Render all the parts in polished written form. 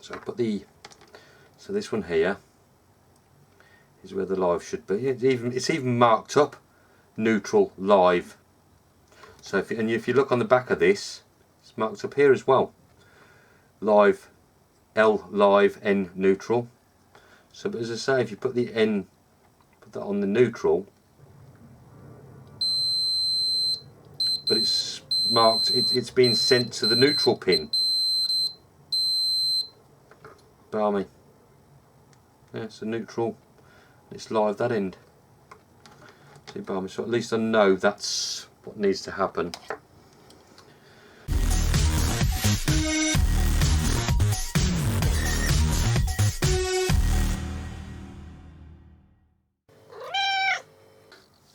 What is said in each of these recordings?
So this one here is where the live should be. It's even marked up neutral live. So if you look on the back of this, it's marked up here as well. Live, L live, N neutral. So, but as I say, if you put the N, put that on the neutral, but it's marked, it's being sent to the neutral pin. Barmy. Yeah, it's a neutral. It's live that end. See, barmy. So at least I know that's what needs to happen.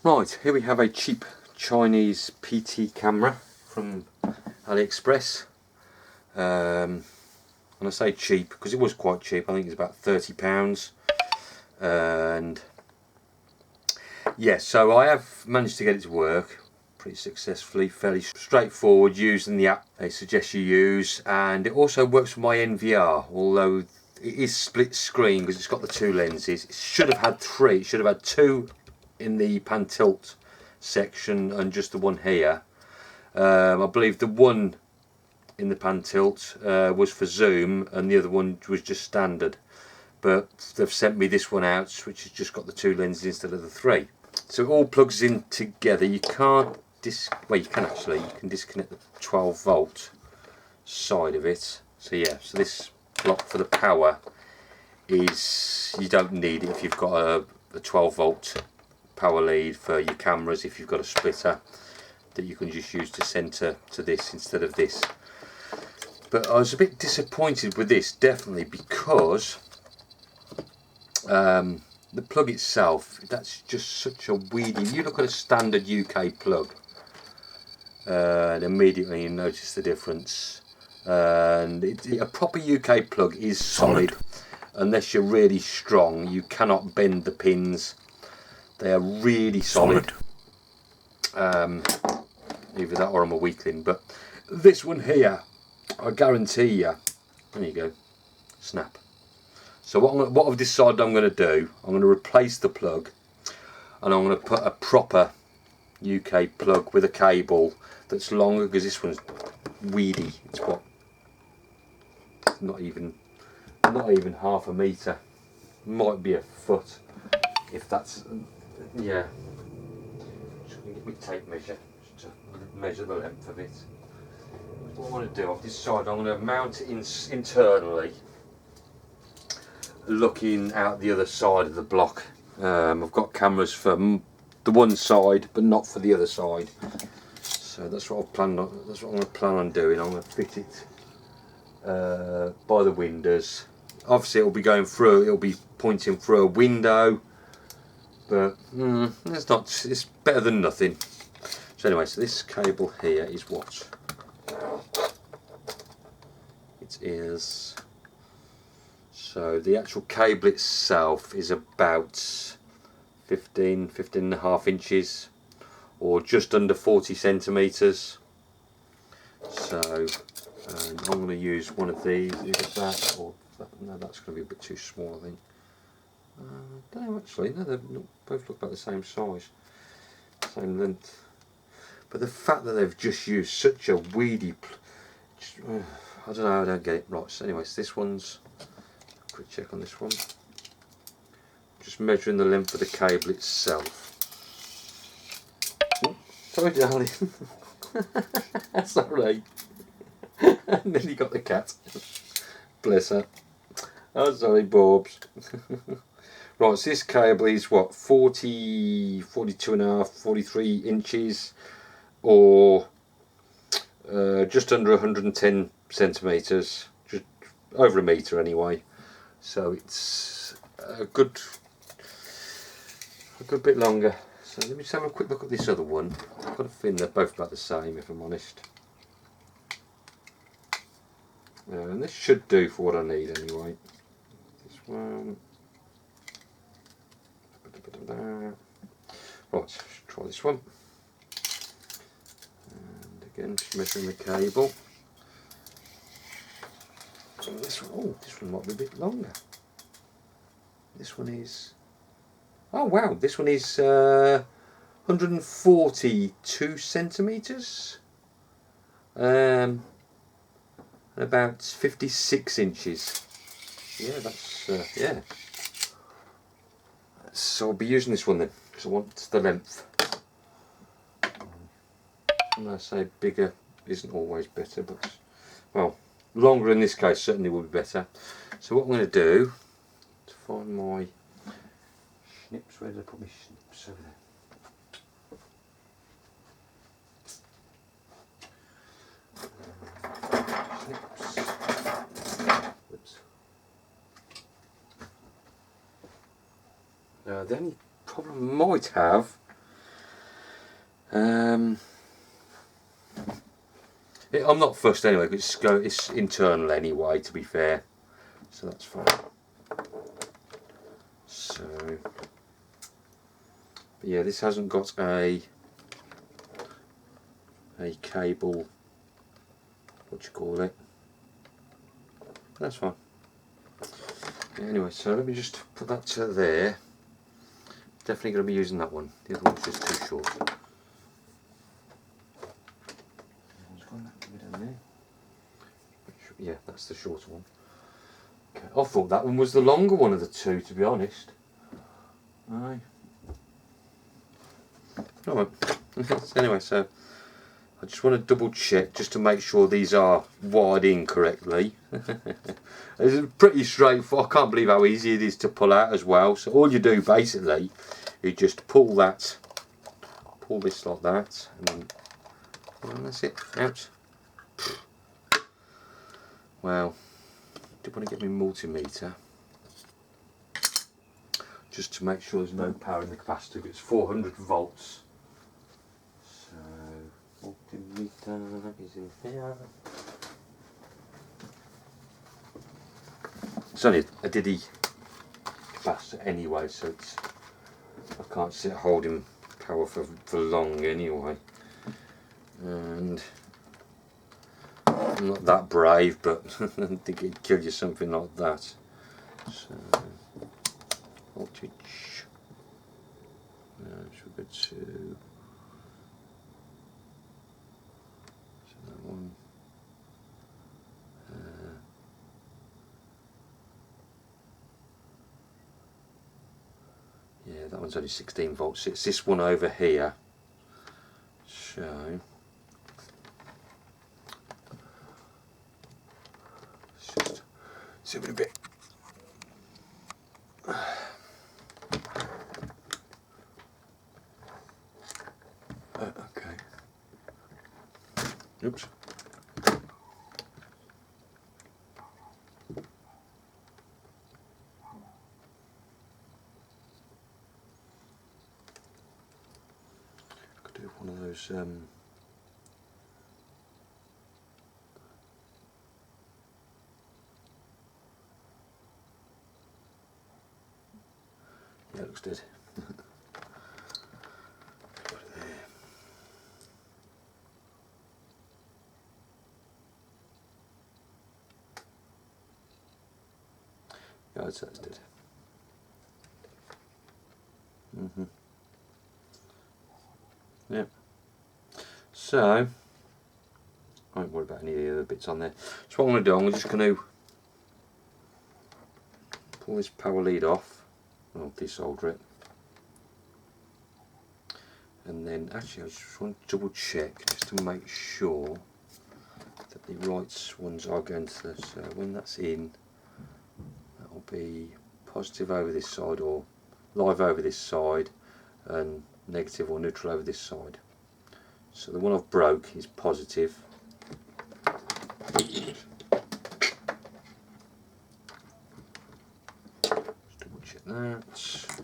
Right, here we have a cheap Chinese PT camera from AliExpress. And I say cheap because it was quite cheap. I think it's about £30. And yes, so I have managed to get it to work pretty successfully, fairly straightforward, using the app they suggest you use, and it also works with my NVR, although it is split screen because it's got the two lenses. It should have had three. It should have had two in the pan tilt section and just the one here. I believe the one in the pan tilt was for zoom and the other one was just standard, but they've sent me this one out which has just got the two lenses instead of the three. So it all plugs in together. You can't well, you can disconnect the 12 volt side of it. So yeah, so this block for the power is, you don't need it if you've got a 12 volt power lead for your cameras. If you've got a splitter that you can just use to center to this instead of this. But I was a bit disappointed with this, definitely, because the plug itself, that's just such a weedy. You look at a standard UK plug and immediately you notice the difference. And a proper UK plug is solid. Unless you're really strong, you cannot bend the pins. They are really solid. Either that or I'm a weakling. But this one here, I guarantee you, there you go, snap. So what I've decided I'm going to do, I'm going to replace the plug and I'm going to put a proper UK plug with a cable that's longer, because this one's weedy. It's what, not even half a metre, might be a foot, if that's, yeah. Just going to get my tape measure just to measure the length of it. What I want to do, I've decided I'm going to mount it internally, looking out the other side of the block. I've got cameras for the one side, but not for the other side. So that's what I've planned on. That's what I'm going to plan on doing. I'm going to fit it by the windows. Obviously, it'll be going through. It'll be pointing through a window, but it's not. It's better than nothing. So anyway, so this cable here is what it is. So the actual cable itself is about 15 and a half inches, or just under 40 centimeters. So I'm going to use one of these, either that or that. No, that's going to be a bit too small, I think. I don't know actually, no, they both look about the same size, same length. But the fact that they've just used such a weedy, I don't know, I don't get it. Right, so anyways, this one's, quick check on this one. Just measuring the length of the cable itself. Oh, sorry darling. That's alright. Nearly got the cat. Bless her. Oh sorry Borbs. Right, so this cable is what, 40, 42 and a half, 43 inches, or just under 110 centimetres, just over a metre anyway. So it's a good bit longer. So let me just have a quick look at this other one. I've got a feeling they're both about the same, if I'm honest. And this should do for what I need anyway. This one. Right, let's try this one. And again, just measuring the cable. This one, oh, this one might be a bit longer. This one is, oh wow, this one is 142 centimetres. About 56 inches. Yeah, that's yeah. So I'll be using this one then, because I want the length. And I say bigger isn't always better, but well, longer in this case certainly will be better. So what I'm going to do to find my snips, where did I put my snips? Over there. The only problem I might have, I'm not fussed anyway, because it's internal anyway, to be fair, so that's fine. So, but yeah, this hasn't got a cable, what do you call it? That's fine. Yeah, anyway, so let me just put that to there. Definitely going to be using that one. The other one's just too short. Yeah, that's the shorter one. Okay. I thought that one was the longer one of the two, to be honest. Aye. Alright. Anyway, so I just want to double check just to make sure these are wired in correctly. It's pretty straightforward. I can't believe how easy it is to pull out as well. So all you do basically is just pull this like that, and that's it, out. Well, I did want to get my multimeter just to make sure there's no power in the capacitor. It's 400 volts. So multimeter is in here. It's only a diddy capacitor anyway, so I can't sit holding power for long anyway. And I'm not that brave, but I don't think it'd kill you something like that. So voltage. So we've got two. So that one. Yeah, that one's only 16 volts. It's this one over here. So let's just zoom in a bit. Okay. Oops. Could do one of those. Yeah, it looks dead. Put it there. Yeah, I'd say it's dead. Yep. So, I won't worry about any of the other bits on there. So what I'm going to do, I'm just going to pull this power lead off. I'll desolder it. And then, actually, I just want to double check just to make sure that the right ones are going to this. So when that's in, that'll be positive over this side, or live over this side, and negative or neutral over this side. So the one I've broke is positive. Just double check that. So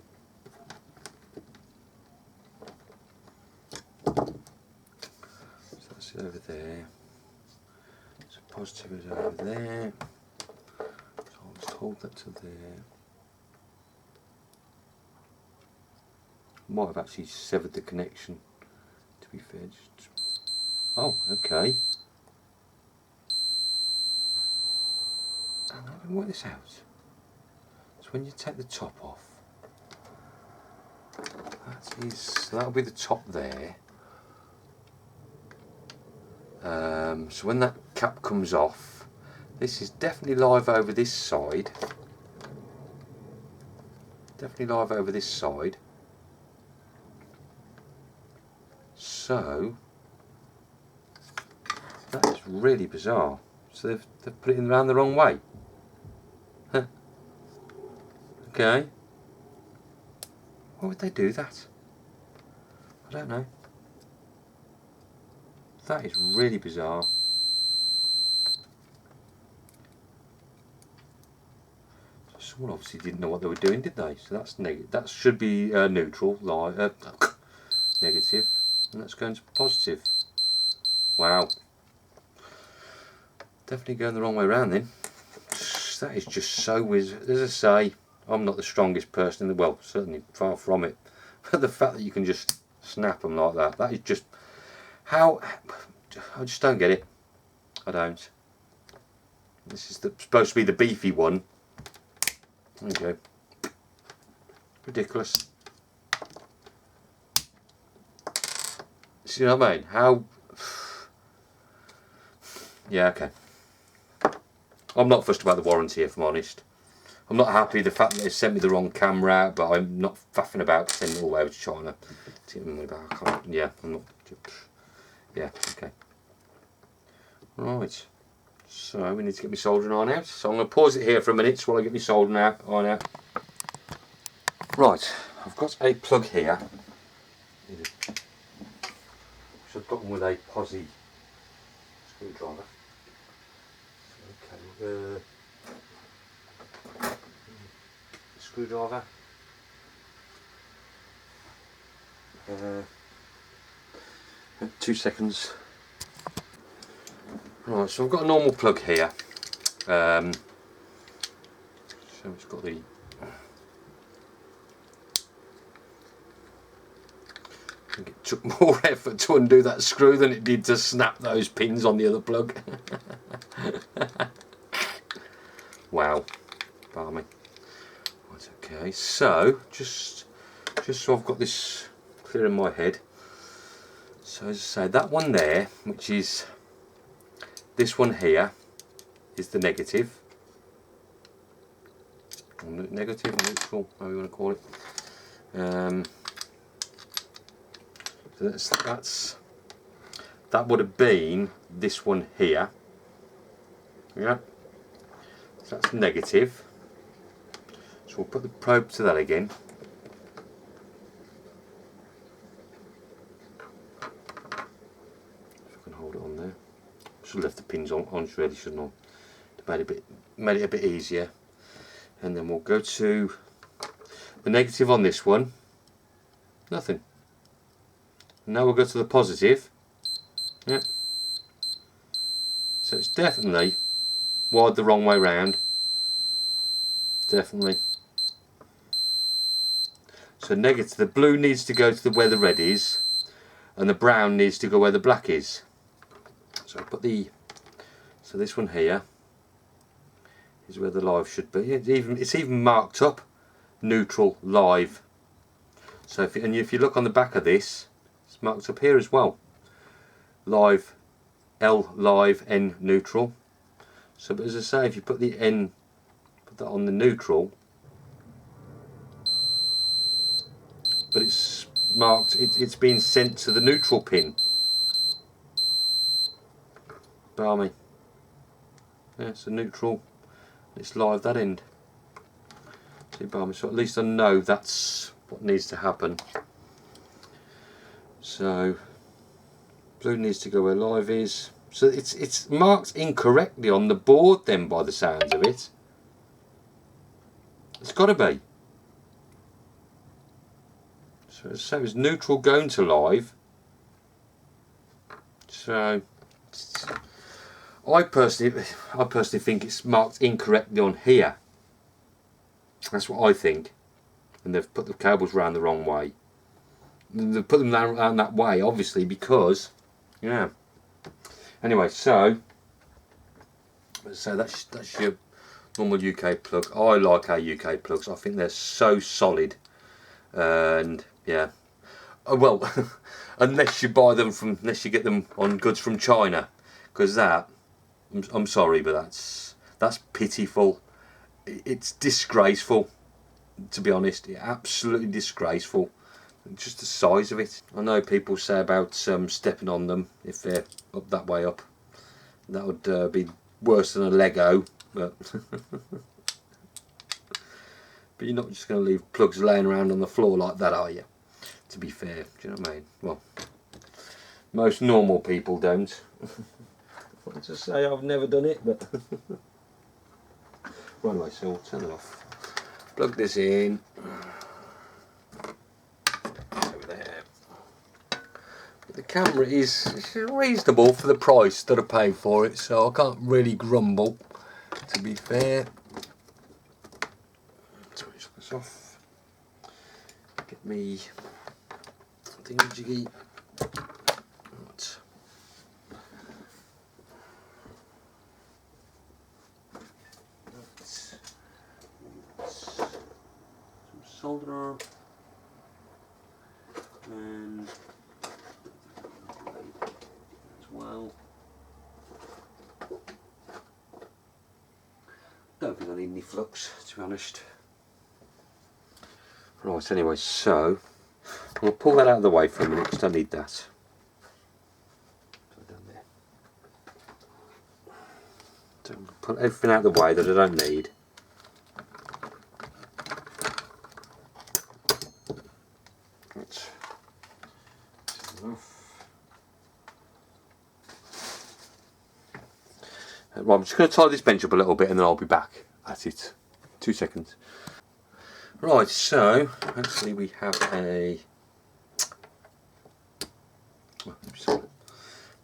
that's it over there. So positive is over there. So I'll just hold that to there. Might have actually severed the connection, to be fair. Oh, okay. work this out. So when you take the top off, that'll be the top there. So when that cap comes off, this is definitely live over this side. Definitely live over this side. So that is really bizarre. So they've put it in around the wrong way. Huh. Okay. Why would they do that? I don't know. That is really bizarre. Someone obviously didn't know what they were doing, did they? So that's negative. That should be neutral, negative, and that's going to positive. Wow. Definitely going the wrong way around then. That is just so weird. As I say, I'm not the strongest person in the world, certainly far from it. But the fact that you can just snap them like that is just how. I just don't get it. I don't. This is supposed to be the beefy one. There you go. Ridiculous. See what I mean? How? Yeah, okay. I'm not fussed about the warranty, if I'm honest. I'm not happy with the fact that they sent me the wrong camera out, but I'm not faffing about sending it all over to China. Yeah, I'm not. Yeah, okay. Right. So we need to get my soldering iron out. So I'm going to pause it here for a minute while I get my soldering iron out. Right, I've got a plug here. So I've got one with a posi screwdriver. Okay, screwdriver. 2 seconds. Right, so I've got a normal plug here. So it's got the. I think it took more effort to undo that screw than it did to snap those pins on the other plug. Wow, balmy. Right, okay, so just so I've got this clear in my head. So as I say, that one there, which is this one here, is the negative. Negative or neutral, however you want to call it. So that would have been this one here. Yeah. So that's negative. So we'll put the probe to that again. If I can hold it on there. Should have left the pins on really, shouldn't I? Made it a bit easier. And then we'll go to the negative on this one. Nothing. Now we'll go to the positive. Yep. So it's definitely wired the wrong way round. Definitely. So negative, the blue needs to go to where the red is, and the brown needs to go where the black is. So I put so this one here is where the live should be. It's even marked up neutral live. So if you look on the back of this, it's marked up here as well. Live, L live, N neutral. So, but as I say, if you put the N, put that on the neutral, but it's marked, it's been sent to the neutral pin. Balmy. Yeah, so neutral, it's live that end. See, balmy. So at least I know that's what needs to happen. So blue needs to go where live is. So it's marked incorrectly on the board then, by the sounds of it. It's got to be. So it's neutral going to live. So I personally think it's marked incorrectly on here. That's what I think. And they've put the cables round the wrong way. And they've put them around that way, obviously, because, yeah. Anyway, so that's your normal UK plug. I like our UK plugs. I think they're so solid, and yeah, well, unless you buy them from, unless you get them on goods from China, because that, I'm sorry, but that's pitiful. It's disgraceful, to be honest. Absolutely disgraceful. Just the size of it. I know people say about stepping on them if they're up that way up. That would be worse than a Lego, but but you're not just going to leave plugs laying around on the floor like that, are you? To be fair, do you know what I mean? Well, most normal people don't. I want to say I've never done it, but right away, so we'll turn it off. Plug this in. Over there. But the camera is reasonable for the price that I paid for it, so I can't really grumble, to be fair. Switch this off. Get me thingy-jiggy. Right. Some solder and as well. Don't think I need any flux, to be honest. Right, anyway, so I'm going to pull that out of the way for a minute because I don't need that. Down there. So I'm going to put everything out of the way that I don't need. That's enough. Right, I'm just going to tie this bench up a little bit and then I'll be back at it. 2 seconds. Right, so hopefully we have a.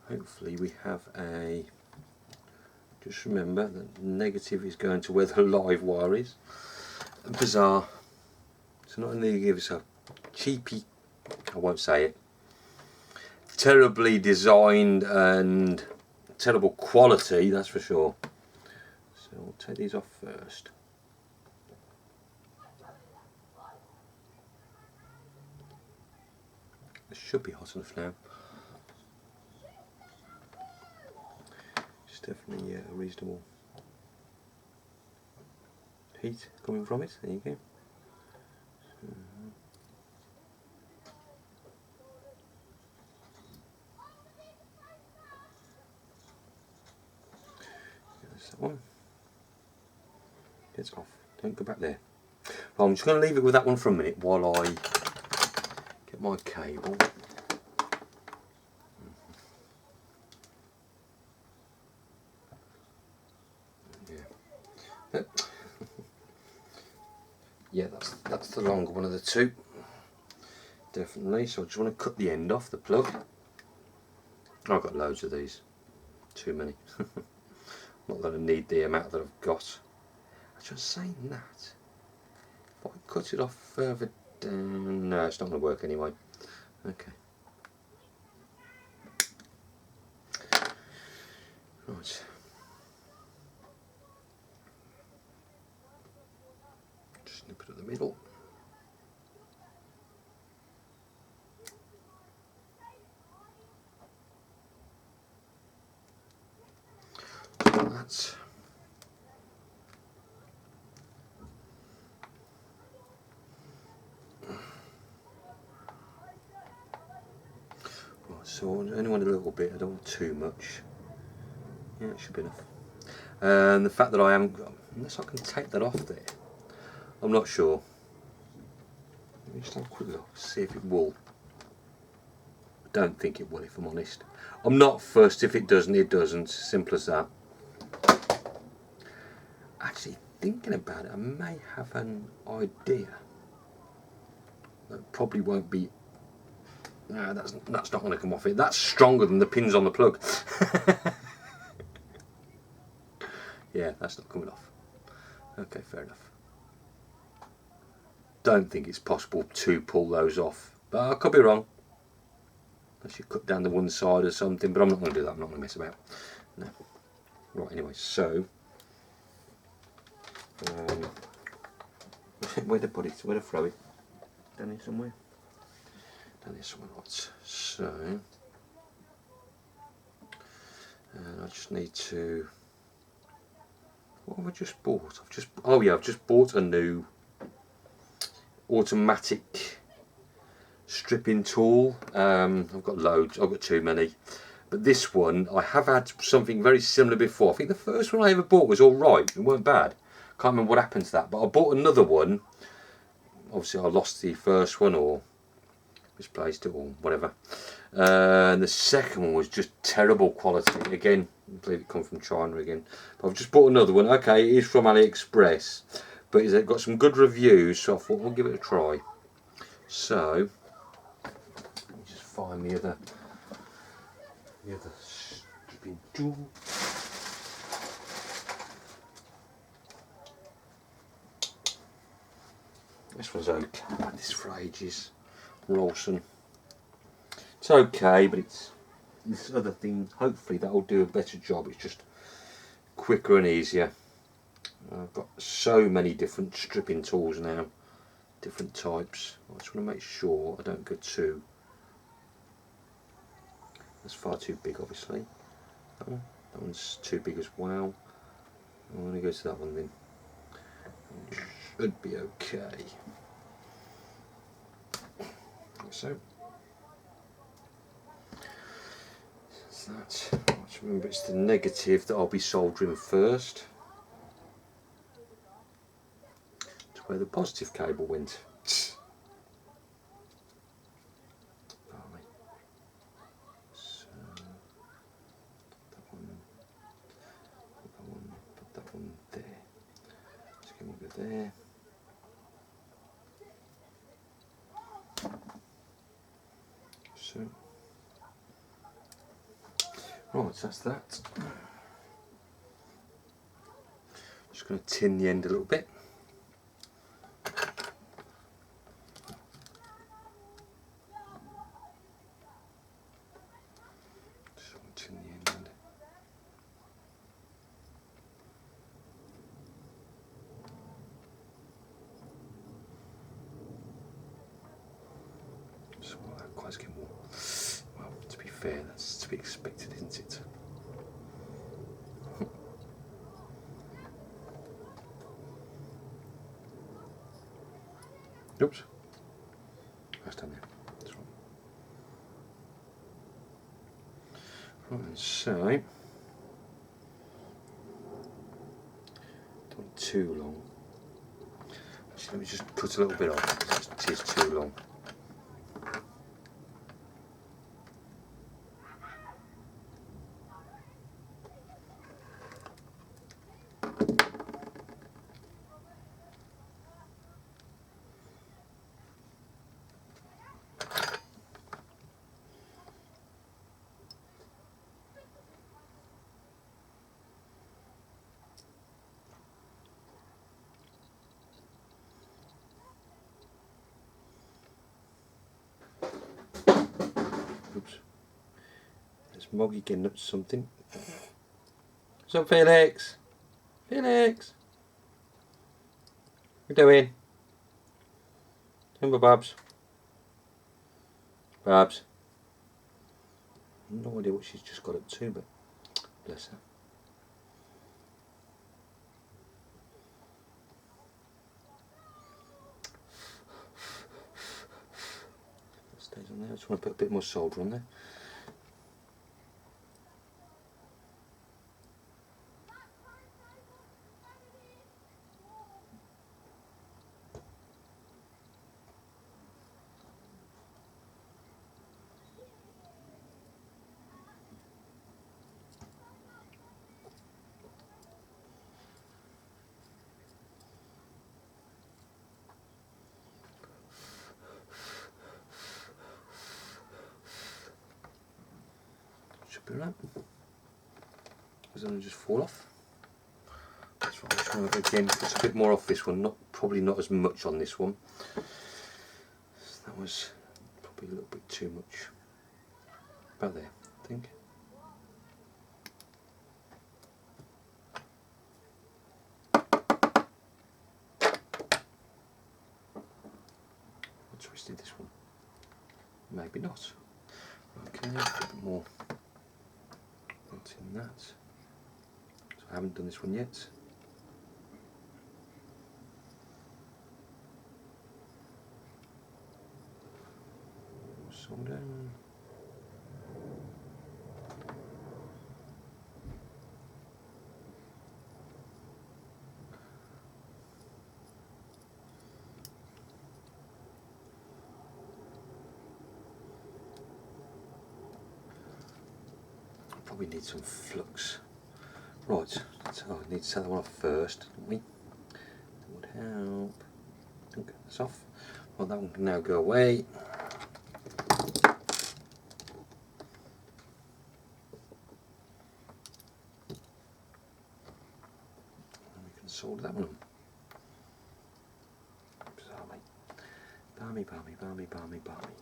Hopefully we have a. Just remember that the negative is going to where the live wire is. Bizarre. So not only give us a cheapy, I won't say it, terribly designed and terrible quality, that's for sure. So we'll take these off first. This should be hot enough now. It's definitely a reasonable heat coming from it. There you go. There's that one. It's off. Don't go back there. Well, I'm just going to leave it with that one for a minute while I get my cable. Yeah. Yeah, that's the longer one of the two. Definitely. So I just want to cut the end off the plug. I've got loads of these. Too many. Not that I need the amount that I've got. Just saying that, if I cut it off further down, no, it's not going to work anyway. Okay. Right. Just nip it at the middle. That's. So I only want a little bit, I don't want too much. Yeah, it should be enough. And the fact that I haven't got, unless I can take that off there, I'm not sure. Let me just have a quick look, see if it will. I don't think it will, if I'm honest. I'm not fussed. If it doesn't, it doesn't. Simple as that. Actually, thinking about it, I may have an idea. That probably won't be. No, that's not going to come off it. That's stronger than the pins on the plug. Yeah, that's not coming off. Okay, fair enough. Don't think it's possible to pull those off, but I could be wrong. Unless you cut down the one side or something, but I'm not going to do that. I'm not going to mess about. No. Right, anyway, so Where to put it? Where to throw it? Down here somewhere? Down here somewhere, right. So, I just need to... What have I just bought? Oh yeah, I've just bought a new automatic stripping tool. I've got loads, I've got too many. But this one, I have had something very similar before. I think the first one I ever bought was alright, it weren't bad. Can't remember what happened to that, but I bought another one. Obviously I lost the first one or misplaced it or whatever. And the second one was just terrible quality. Again, I believe it come from China again. But I've just bought another one. Okay, it is from AliExpress, but it's got some good reviews, so I thought we'll give it a try. So, let me just find the other stripping tool. This one's okay. I've had this for ages. Rawson. It's okay, but it's this other thing. Hopefully that'll do a better job. It's just quicker and easier. I've got so many different stripping tools now, different types. I just want to make sure I don't go too. That's far too big, obviously. Oh, that one's too big as well. I'm going to go to that one then. Should be okay. So that's that. Remember, it's the negative that I'll be soldering first. To where the positive cable went. So put that one there. It's going to go there. So, right, so that's that. Just going to tin the end a little bit. Just tin the end. So that quite get more. Well, to be fair, that's to be expected, isn't it? Oops. That's down there. That's right. Right, so don't want too long. Actually, let me just cut a little bit off. It is too long. Oops. There's Moggy getting up to something. What's up, Felix? Felix! What are you doing? Remember, Babs? Babs? No idea what she's just got up to, but bless her. That stays on there. I just want to put a bit more solder on there. Should be right. Does it just fall off? That's right. Just want to, again, it's a bit more off this one. Probably not as much on this one. That was probably a little bit too much. About there, I think. twisted this one. Maybe not. Okay, a bit more built in that. So I haven't done this one yet. Solder. Probably need some flux. Right, so I need to set that one off first, don't we? That would help. Okay, that's off. Well, that one can now go away. And we can solder that one on. Balmy, balmy, balmy, balmy, balmy.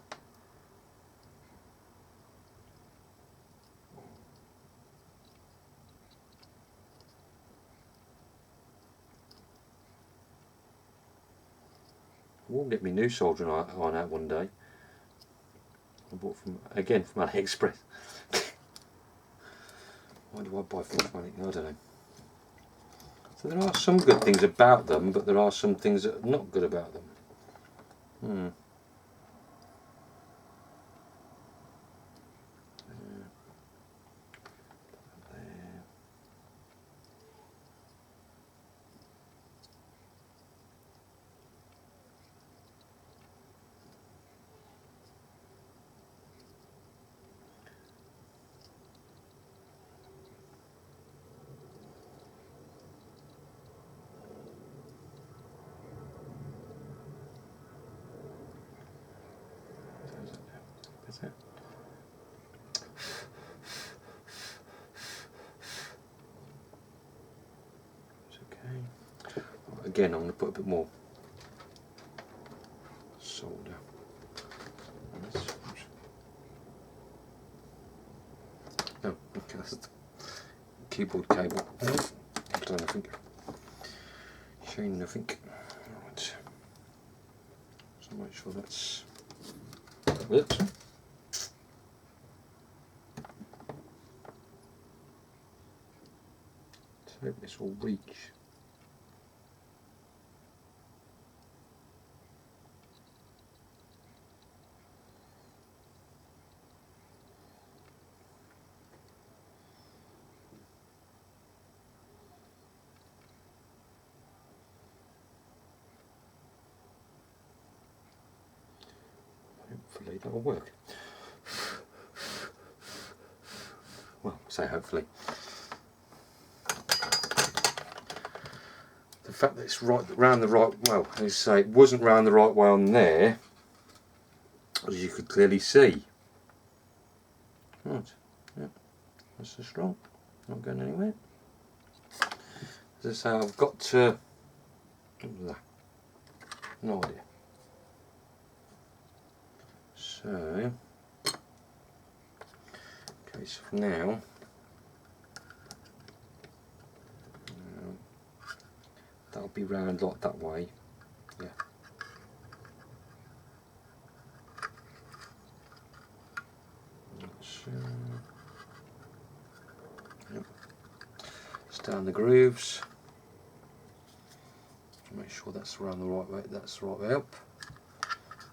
I will get me new soldering iron out one day. I bought from AliExpress. Why do I buy things from AliExpress? I don't know. So there are some good things about them, but there are some things that are not good about them. That's it. It's okay. Again, I'm going to put a bit more solder on this. Oh, okay, that's the keyboard cable. I've done nothing. Showing nothing. Right. So make sure that's it. So hope this will reach. Hopefully that will work. Well, say hopefully. The fact that it's right round the right, well, as say, it wasn't round the right way on there, as you could clearly see. Right, yeah, that's so strong, not going anywhere. As I say, I've got to, what was that? No idea. So, okay, so for now, that'll be round like that way, yeah. Yep. Just down the grooves. Make sure that's around the right way. That's the right way up.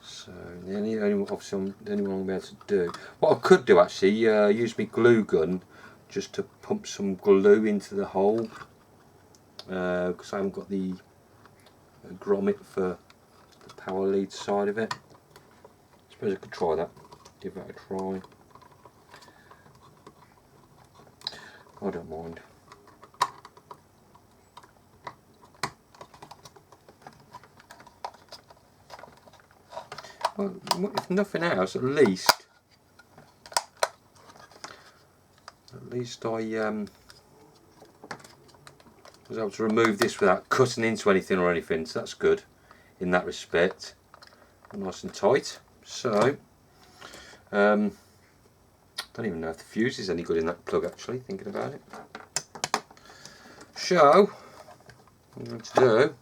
So the only obviously the only one I'm going to be able to do. What I could do actually, use my glue gun just to pump some glue into the hole, because I haven't got the grommet for the power lead side of it. I suppose I could try that. Give that a try. I don't mind. Well, if nothing else, at least I was able to remove this without cutting into anything or anything, so that's good in that respect. Nice and tight. So, don't even know if the fuse is any good in that plug actually, thinking about it. So, what I'm going to do,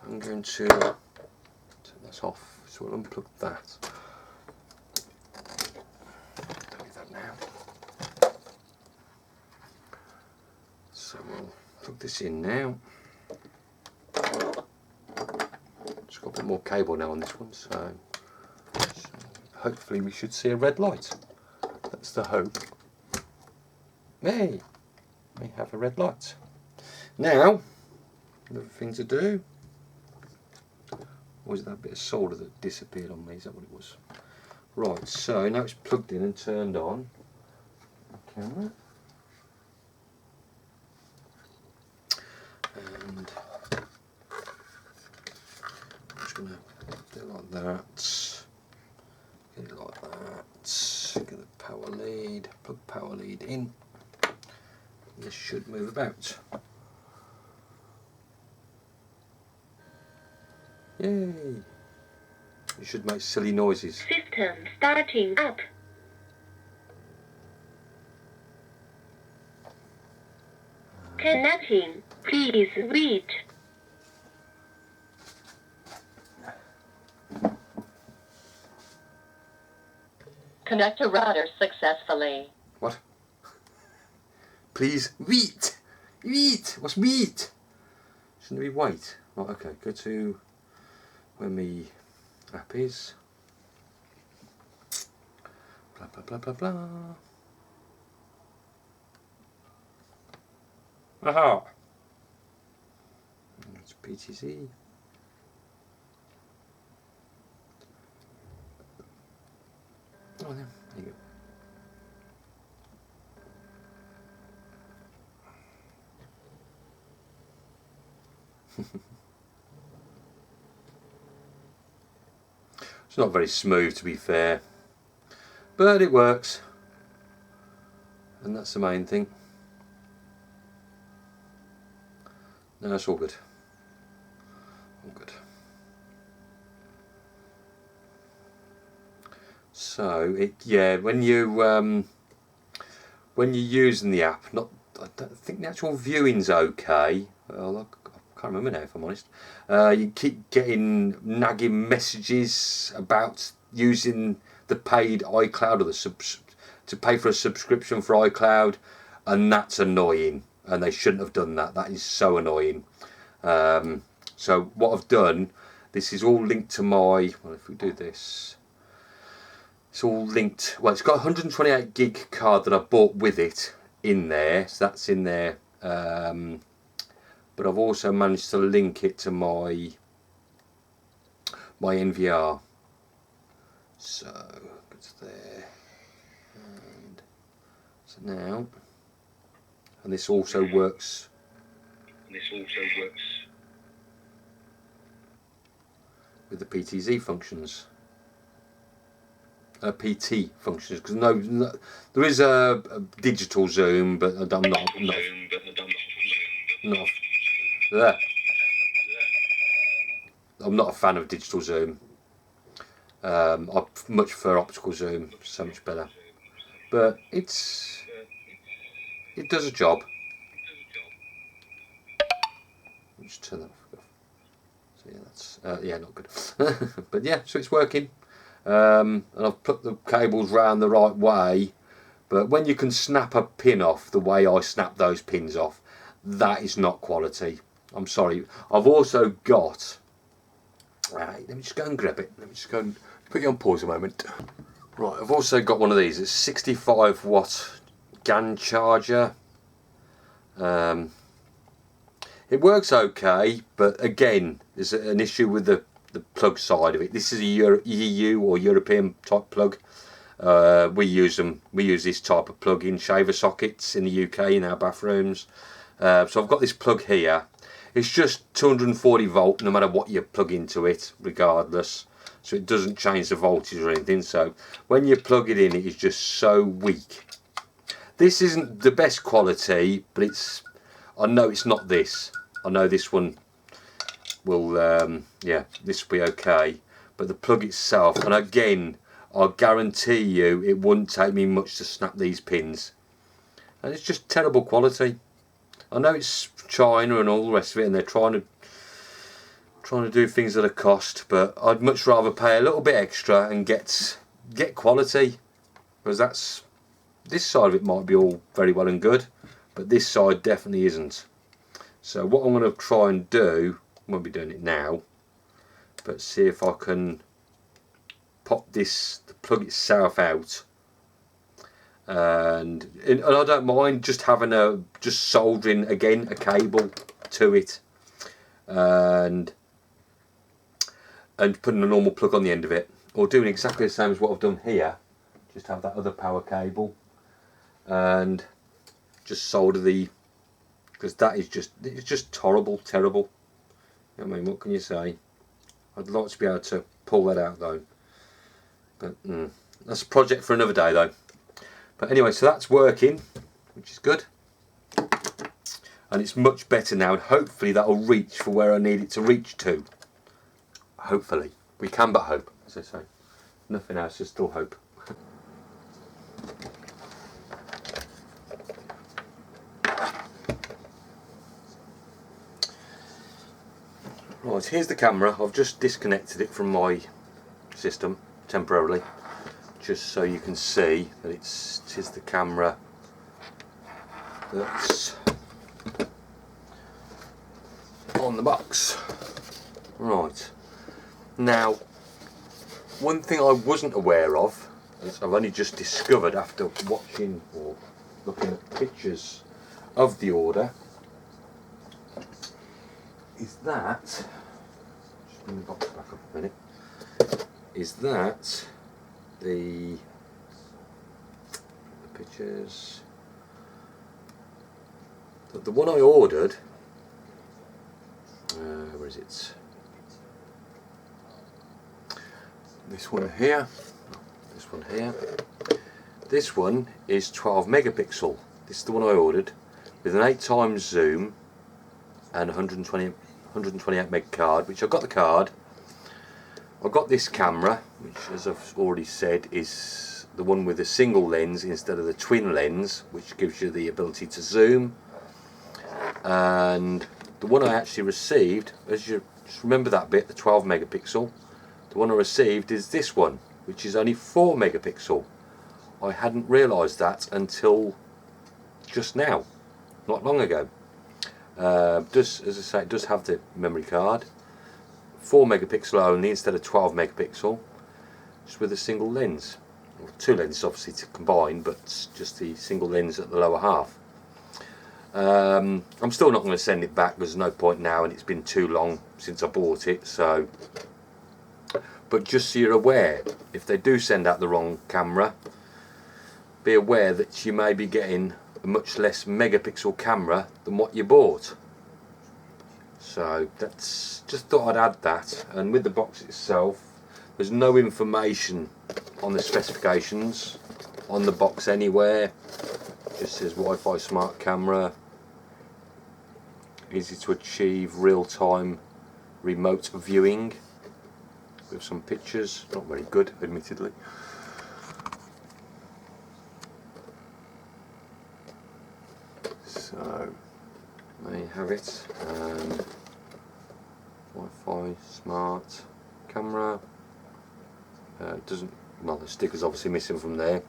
I'm going to that's off, so we'll unplug that. Don't need that now. So we'll plug this in now. It's got a bit more cable now on this one, so hopefully we should see a red light. That's the hope. Hey, we have a red light. Now, another thing to do. Or was it that bit of solder that disappeared on me? Is that what it was? Right, so now it's plugged in and turned on. The camera. And I'm just going to do it like that. Get it like that. Get the power lead. Plug power lead in. This should move about. Yay! You should make silly noises. System starting up. Connecting. Please wait. Connect to router successfully. What? Please wait. Wait. What's wait? Shouldn't it be wait? Right. Okay. Go to where my app is. Blah blah blah blah blah. Aha! It's PTZ. Oh, there you go. It's not very smooth, to be fair, but it works, and that's the main thing. No, it's all good. All good. So yeah, when you're using the app, I don't think the actual viewing's okay. Well, I can't remember now, if I'm honest. You keep getting nagging messages about using the paid iCloud or to pay for a subscription for iCloud, and that's annoying. And they shouldn't have done that. That is so annoying. So what I've done, this is all linked to my. Well, if we do this, it's all linked. Well, it's got a 128 gig card that I bought with it in there, so that's in there. But I've also managed to link it to my NVR. So it's there, and so now, and this also works. With the PTZ functions. PT functions, because no, there is a digital zoom, but I'm not a fan of digital zoom. I much prefer optical zoom, so much better. But it does a job. Just turn that off. So yeah, that's yeah, not good. But yeah, so it's working. And I've put the cables round the right way, but when you can snap a pin off the way I snap those pins off, that is not quality. I'm sorry. I've also got, right, let me just go and grab it. Let me just go and put you on pause a moment. Right, I've also got one of these. It's 65 watt GAN charger. It works okay, but again, there's an issue with the plug side of it. This is a EU or European type plug. We use this type of plug in shaver sockets in the UK in our bathrooms. So I've got this plug here. It's just 240 volt no matter what you plug into it, regardless. So it doesn't change the voltage or anything. So when you plug it in, it is just so weak. This isn't the best quality, but I know it's not this. I know this one will, yeah, this will be okay. But the plug itself, and again, I guarantee you it wouldn't take me much to snap these pins. And it's just terrible quality. I know it's China and all the rest of it, and they're trying to trying to do things at a cost, but I'd much rather pay a little bit extra and get quality, because that's, this side of it might be all very well and good, but this side definitely isn't. So what I'm going to try and do, I won't be doing it now, but see if I can pop this, the plug itself out, and I don't mind just having just soldering again a cable to it, and putting a normal plug on the end of it, or doing exactly the same as what I've done here, just have that other power cable and just solder the, because that is just, it's just terrible. I mean, what can you say? I'd like to be able to pull that out though, but that's a project for another day though. But anyway, so that's working, which is good, and it's much better now, and hopefully that'll reach for where I need it to reach to. Hopefully, we can but hope, as I say. Nothing else, just still hope. Right, here's the camera. I've just disconnected it from my system temporarily, just so you can see that it is the camera that's on the box. Right, now one thing I wasn't aware of, as I've only just discovered after watching or looking at pictures of the order, is that, just bring the box back up a minute, is that the pictures, the one I ordered, where is it? This one here, this one here. This one is 12 megapixel. This is the one I ordered with an 8 times zoom and 128 meg card, which I've got the card. I've got this camera, which, as I've already said, is the one with a single lens instead of the twin lens, which gives you the ability to zoom. And the one I actually received, as you just remember that bit, the 12 megapixel, the one I received is this one, which is only 4 megapixel. I hadn't realised that until just now, not long ago. As I say, it does have the memory card, 4 megapixel only instead of 12 megapixel, just with a single lens, or 2 lenses obviously to combine, but just the single lens at the lower half. I'm still not going to send it back, there's no point now, and it's been too long since I bought it. So, but just so you're aware, if they do send out the wrong camera, be aware that you may be getting a much less megapixel camera than what you bought. So that's, just thought I'd add that. And with the box itself, there's no information on the specifications on the box anywhere. It just says Wi-Fi smart camera, easy to achieve real-time remote viewing, with some pictures, not very good admittedly. So there you have it. Wi-Fi smart camera. Doesn't, well, the sticker's obviously missing from there.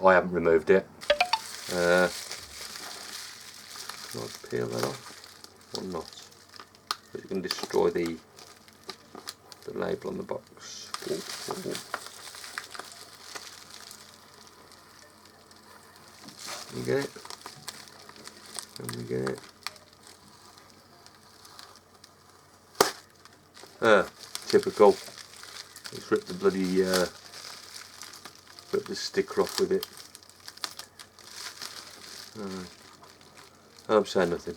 I haven't removed it. Can I peel that off or not? But you can destroy the label on the box. You get it? And we get it. Typical. It's ripped the bloody ripped the sticker off with it. I'm saying nothing.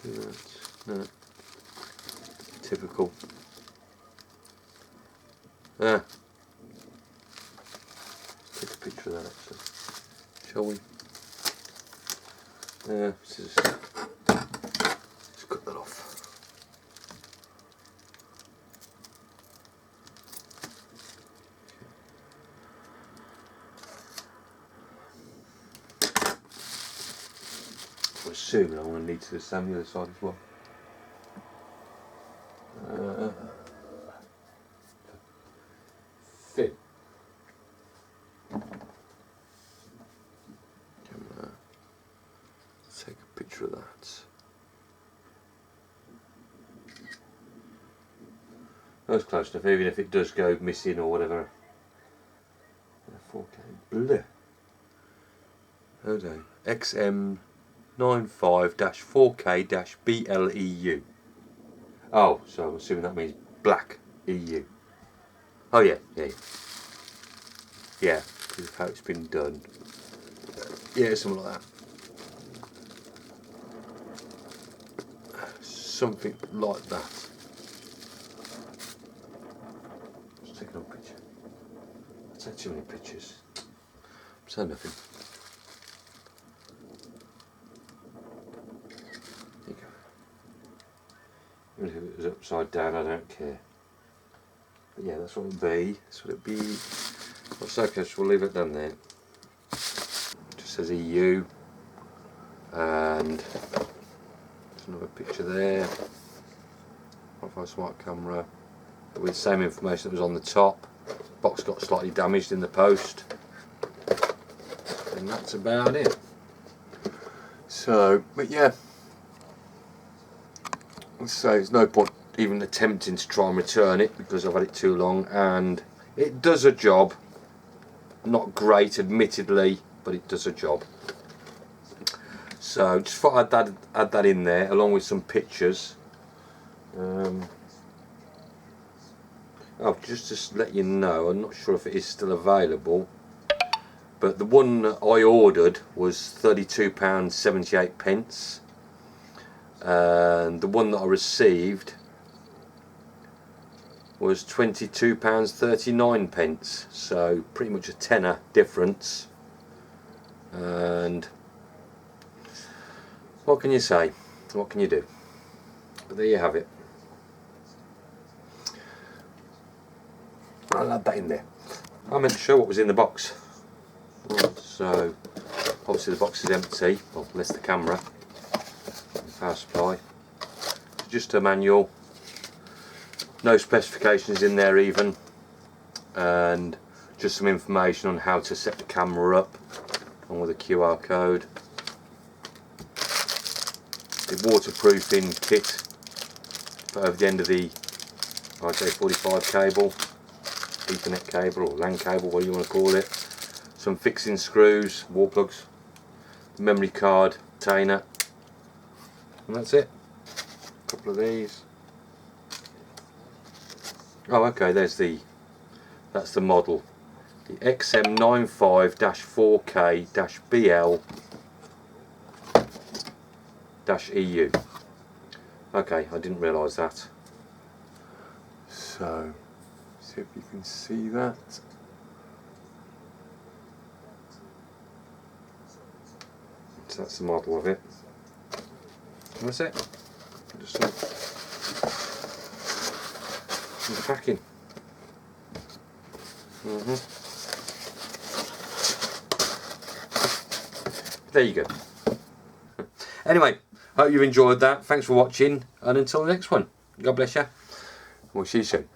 Do that. No. Typical. Take a picture of that actually. Shall we? Let's cut that off. assuming I'm going to need to do the same the other side as well. Thin. Camera. Take a picture of that. That's close enough, even if it does go missing or whatever. 4K blur. Hold on. XM95-4K-BLEU. Oh, so I'm assuming that means black EU. Oh yeah, yeah. Yeah, because of how it's been done. Yeah, something like that. Something like that. Just taking a picture. I take too many pictures. I'm saying nothing. There you go. Even if it was upside down, I don't care. But yeah, that's what it'd be. That's what it'd be. That's okay, so we'll leave it done then. Just says EU. And there's another picture there. Wi-Fi smart camera. With the same information that was on the top. Box got slightly damaged in the post. And that's about it. So, but yeah. So there's no point even attempting to try and return it because I've had it too long, and it does a job. Not great, admittedly, but it does a job. So just thought I'd add that in there along with some pictures. Oh, just to let you know, I'm not sure if it is still available, but the one that I ordered was £32.78, and the one that I received was £22.39, so pretty much a tenner difference. And what can you say? What can you do? But there you have it. I'll add that in there. I meant to show what was in the box. Right, so obviously the box is empty, well, unless the camera, power supply. It's just a manual. No specifications in there even, and just some information on how to set the camera up, along with a QR code. The waterproofing kit, put over the end of the RJ45 cable, Ethernet cable or LAN cable, whatever you want to call it. Some fixing screws, wall plugs, memory card, retainer, and that's it. A couple of these. Oh, okay, that's the model, the XM95-4K-BL-EU. Okay, I didn't realise that. So, see if you can see that. So that's the model of it. And that's it. Just the packing. There you go. Anyway, hope you've enjoyed that. Thanks for watching, and until the next one, God bless you. We'll see you soon.